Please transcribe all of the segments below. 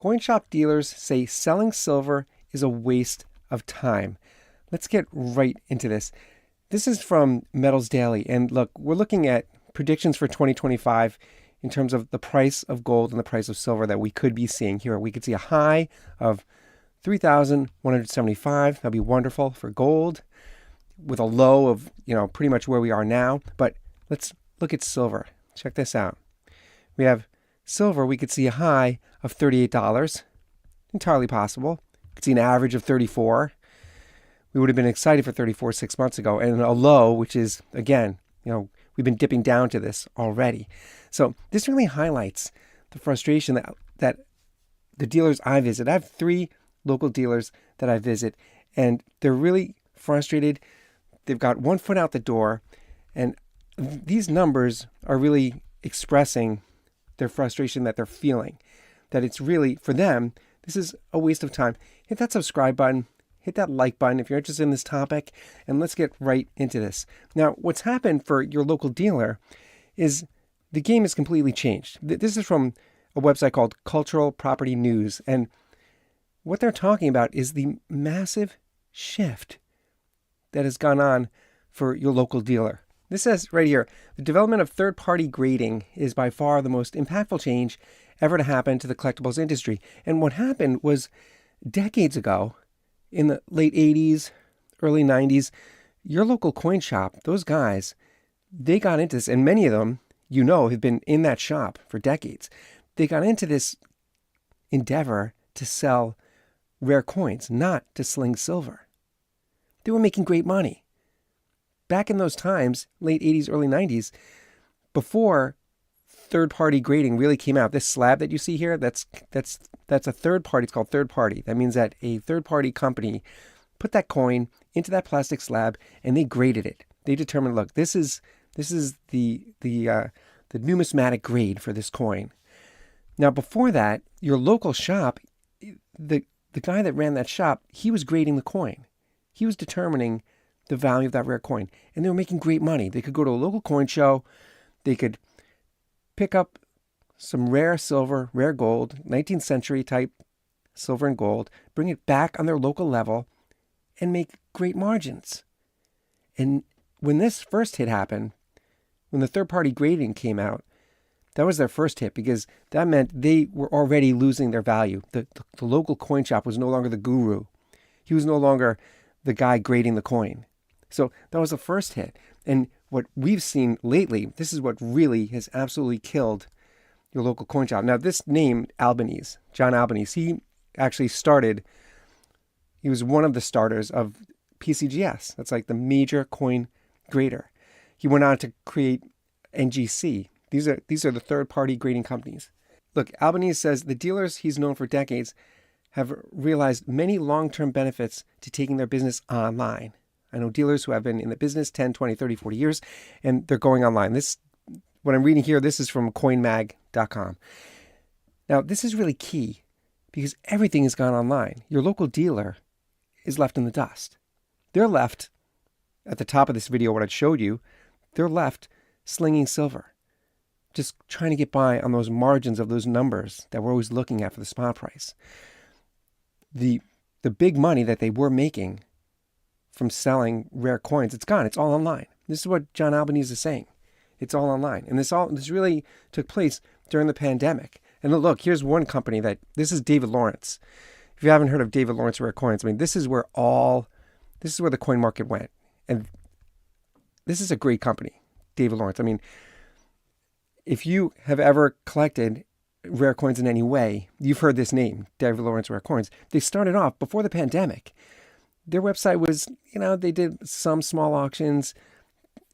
Coin shop dealers say selling silver is a waste of time. Let's get right into this. This is from Metals Daily. And look, we're looking at predictions for 2025 in terms of the price of gold and the price of silver that we could be seeing here. We could see a high of 3,175. That'd be wonderful for gold, with a low of, pretty much where we are now. But let's look at silver. Check this out. We have silver, we could see a high of $38. Entirely possible. We could see an average of 34. We would have been excited for 34 6 months ago. And a low, which is, again, we've been dipping down to this already. So this really highlights the frustration that the dealers I visit. I have 3 local dealers that I visit, and they're really frustrated. They've got one foot out the door, and these numbers are really expressing their frustration that they're feeling, that it's really, for them, this is a waste of time. Hit that subscribe button, hit that like button if you're interested in this topic, and let's get right into this. Now, what's happened for your local dealer is the game has completely changed. This is from a website called Cultural Property News, and what they're talking about is the massive shift that has gone on for your local dealer. This says right here, the development of third-party grading is by far the most impactful change ever to happen to the collectibles industry. And what happened was decades ago, in the late 80s, early 90s, your local coin shop, those guys, they got into this, and many of them, have been in that shop for decades. They got into this endeavor to sell rare coins, not to sling silver. They were making great money. Back in those times, late 80s, early 90s, before third-party grading really came out, this slab that you see here, that's a third party. It's called third party. That means that a third-party company put that coin into that plastic slab and they graded it. They determined, look, this is the numismatic grade for this coin. Now, before that, your local shop, the guy that ran that shop, he was grading the coin. He was determining the value of that rare coin. And they were making great money. They could go to a local coin show. They could pick up some rare silver, rare gold, 19th century type silver and gold, bring it back on their local level, and make great margins. And when this first hit happened, when the third-party grading came out, that was their first hit, because that meant they were already losing their value. The local coin shop was no longer the guru. He was no longer the guy grading the coin. So that was the first hit. And what we've seen lately, this is what really has absolutely killed your local coin shop. Now, this name, Albanese, John Albanese, he was one of the starters of PCGS. That's like the major coin grader. He went on to create NGC. These are the third-party grading companies. Look, Albanese says the dealers he's known for decades have realized many long-term benefits to taking their business online. I know dealers who have been in the business 10, 20, 30, 40 years, and they're going online. What I'm reading here, this is from coinmag.com. Now, this is really key because everything has gone online. Your local dealer is left in the dust. They're left, at the top of this video, what I showed you, they're left slinging silver, just trying to get by on those margins of those numbers that we're always looking at for the spot price. The big money that they were making from selling rare coins, it's gone. It's all online. This is what John Albanese is saying. It's all online. And this really took place during the pandemic. And look, here's one company this is David Lawrence. If you haven't heard of David Lawrence Rare Coins, this is where the coin market went. And this is a great company, David Lawrence. If you have ever collected rare coins in any way, you've heard this name, David Lawrence Rare Coins. They started off before the pandemic. Their website was, they did some small auctions.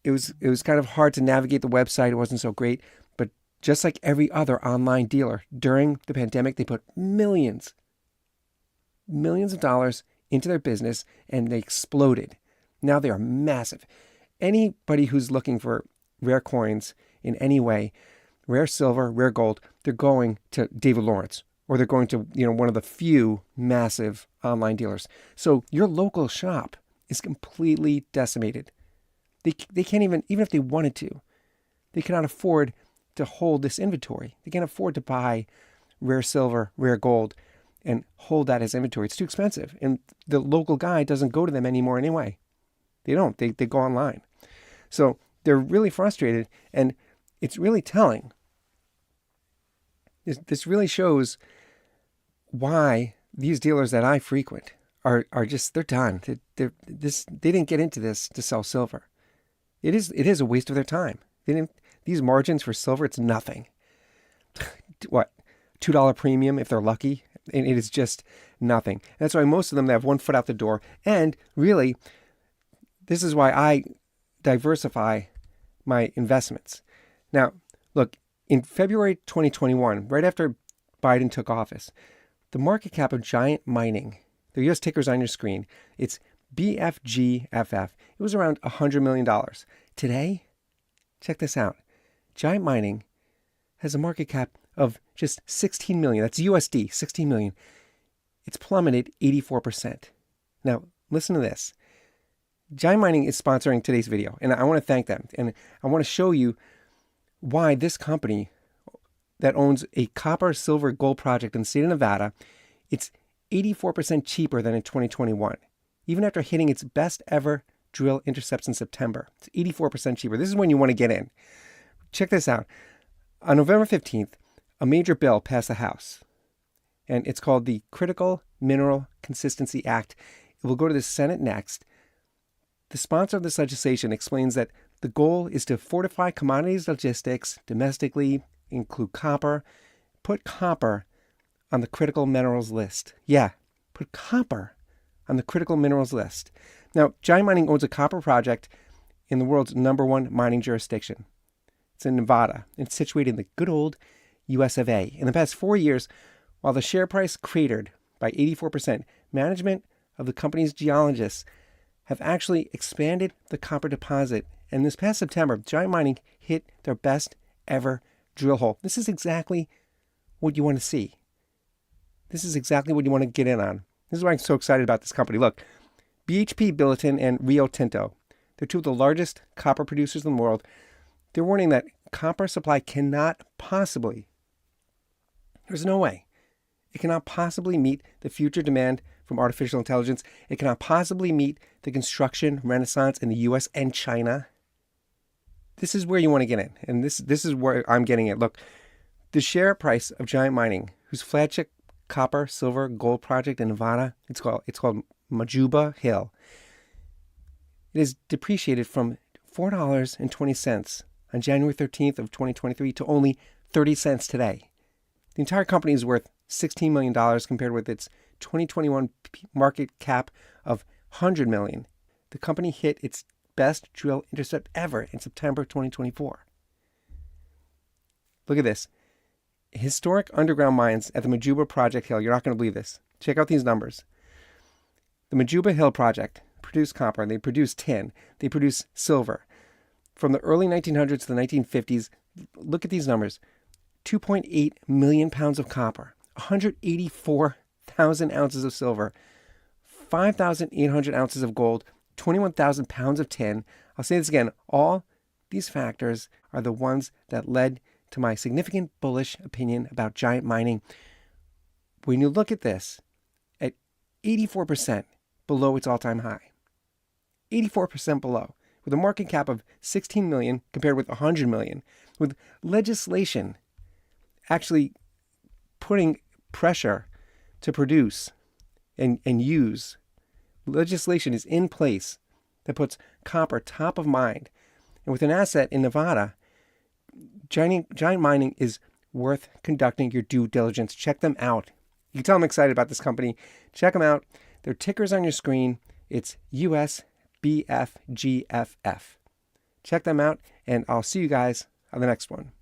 It was kind of hard to navigate the website. It wasn't so great. But just like every other online dealer, during the pandemic, they put millions of dollars into their business, and they exploded. Now they are massive. Anybody who's looking for rare coins in any way, rare silver, rare gold, they're going to David Lawrence, or they're going to, one of the few massive online dealers. So your local shop is completely decimated. They can't even if they wanted to, they cannot afford to hold this inventory. They can't afford to buy rare silver, rare gold, and hold that as inventory. It's too expensive. And the local guy doesn't go to them anymore anyway. They don't. They go online. So they're really frustrated, and it's really telling. This really shows why these dealers that I frequent are just, they're done. They didn't get into this to sell silver. It is a waste of their time. These margins for silver, it's nothing. What, $2 premium if they're lucky? And it is just nothing. And that's why most of them, they have one foot out the door. And really, this is why I diversify my investments. Now, look, in February 2021, right after Biden took office, the market cap of Giant Mining, the U.S. ticker's on your screen, it's BFGFF. It was around $100 million. Today, check this out. Giant Mining has a market cap of just 16 million. That's USD, 16 million. It's plummeted 84%. Now, listen to this. Giant Mining is sponsoring today's video, and I want to thank them. And I want to show you why this company that owns a copper, silver, gold project in the state of Nevada, it's 84% cheaper than in 2021. Even after hitting its best ever drill intercepts in September, it's 84% cheaper. This is when you want to get in. Check this out. On November 15th, a major bill passed the House, and it's called the Critical Mineral Consistency Act. It will go to the Senate next. The sponsor of this legislation explains that the goal is to fortify commodities logistics domestically, include copper, put copper on the critical minerals list. Yeah, put copper on the critical minerals list. Now, Giant Mining owns a copper project in the world's #1 mining jurisdiction. It's in Nevada. It's situated in the good old US of A. In the past 4 years, while the share price cratered by 84%, management of the company's geologists have actually expanded the copper deposit. And this past September, Giant Mining hit their best ever drill hole. This is exactly what you want to see. This is exactly what you want to get in on. This is why I'm so excited about this company. Look, BHP Billiton and Rio Tinto, they're two of the largest copper producers in the world. They're warning that copper supply cannot possibly, there's no way, it cannot possibly meet the future demand from artificial intelligence. It cannot possibly meet the construction renaissance in the US and China. This is where you want to get in. And this is where I'm getting it. Look, the share price of Giant Mining, whose flagship copper, silver, gold project in Nevada, it's called Majuba Hill. It is depreciated from $4.20 on January 13th of 2023 to only 30 cents today. The entire company is worth $16 million compared with its 2021 market cap of $100 million. The company hit its best drill intercept ever in September 2024. Look at this. Historic underground mines at the Majuba Project Hill. You're not going to believe this. Check out these numbers. The Majuba Hill Project produced copper. They produced tin. They produced silver. From the early 1900s to the 1950s, look at these numbers. 2.8 million pounds of copper, 184,000 ounces of silver, 5,800 ounces of gold, 21,000 pounds of tin. I'll say this again. All these factors are the ones that led to my significant bullish opinion about Giant Mining. When you look at this, at 84% below its all-time high, 84% below, with a market cap of 16 million compared with 100 million, with legislation actually putting pressure to produce and use. Legislation is in place that puts copper top of mind. And with an asset in Nevada, Giant Mining is worth conducting your due diligence. Check them out. You can tell I'm excited about this company. Check them out. Their ticker's on your screen. It's US BFGFF. Check them out, and I'll see you guys on the next one.